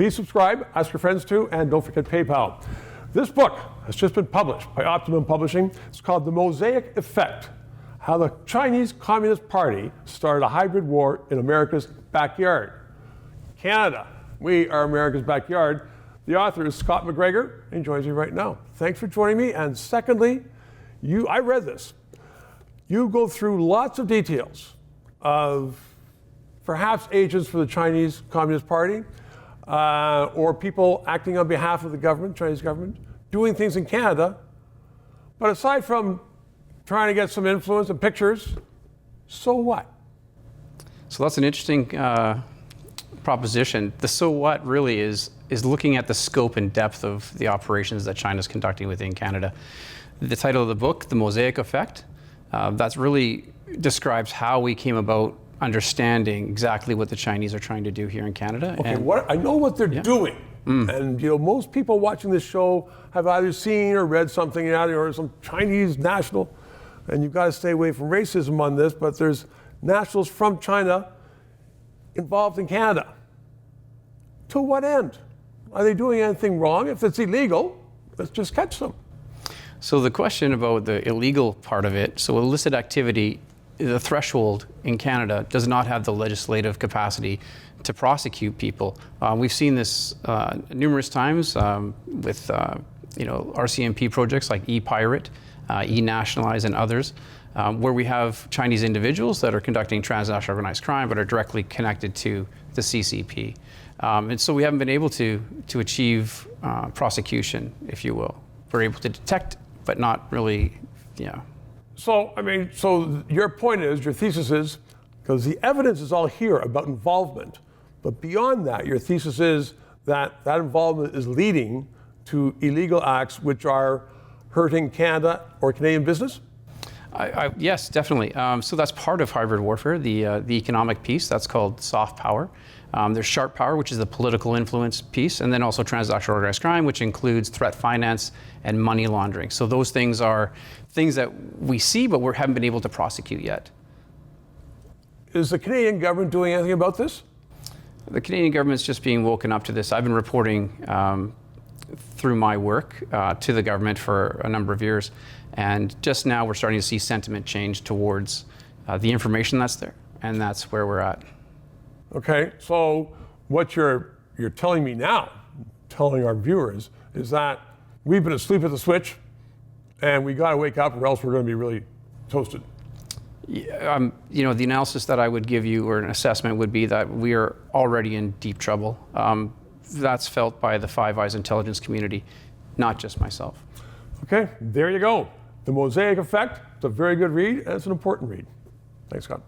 Please subscribe, ask your friends to, and don't forget PayPal. This book has just been published by Optimum Publishing. It's called The Mosaic Effect: How the Chinese Communist Party Started a Hybrid War in America's Backyard. Canada, we are America's backyard. The author is Scott McGregor, and he joins me right now. Thanks for joining me. And secondly, I read this. You go through lots of details of perhaps agents for the Chinese Communist Party, or people acting on behalf of the government, Chinese government, doing things in Canada. But aside from trying to get some influence and pictures, so what? So that's an interesting proposition. The so what really is looking at the scope and depth of the operations that China's conducting within Canada. The title of the book, The Mosaic Effect, that really describes how we came about understanding exactly what the Chinese are trying to do here in Canada. Okay, I know what they're doing. And most people watching this show have either seen or read something out or some Chinese national, and you've got to stay away from racism on this, but there's nationals from China involved in Canada. To what end? Are they doing anything wrong? If it's illegal, let's just catch them. So the question about the illegal part of it, so illicit activity, the threshold in Canada does not have the legislative capacity to prosecute people. We've seen this numerous times with RCMP projects like E-Pirate, E-Nationalize, and others, where we have Chinese individuals that are conducting transnational organized crime but are directly connected to the CCP. And so we haven't been able to achieve prosecution, if you will. We're able to detect, but not really, So your point is, your thesis is, because the evidence is all here about involvement, but beyond that, your thesis is that involvement is leading to illegal acts which are hurting Canada or Canadian business? Yes, definitely. So that's part of hybrid warfare, the economic piece. That's called soft power. There's sharp power, which is the political influence piece, and then also transnational organized crime, which includes threat finance and money laundering. So those things are things that we see, but we haven't been able to prosecute yet. Is the Canadian government doing anything about this? The Canadian government's just being woken up to this. I've been reporting through my work to the government for a number of years, and just now we're starting to see sentiment change towards the information that's there, and that's where we're at. Okay, so what you're telling me now, telling our viewers, is that we've been asleep at the switch, and we got to wake up, or else we're going to be really toasted. The analysis that I would give you, or an assessment, would be that we are already in deep trouble. That's felt by the Five Eyes intelligence community, not just myself. Okay, there you go. The Mosaic Effect. It's a very good read, and it's an important read. Thanks, Scott.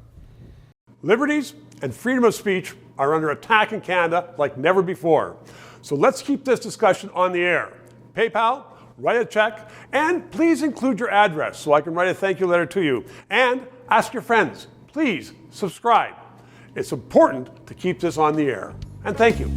Liberties and freedom of speech are under attack in Canada like never before. So let's keep this discussion on the air. PayPal, write a check, and please include your address so I can write a thank you letter to you. And ask your friends. Please subscribe. It's important to keep this on the air. And thank you.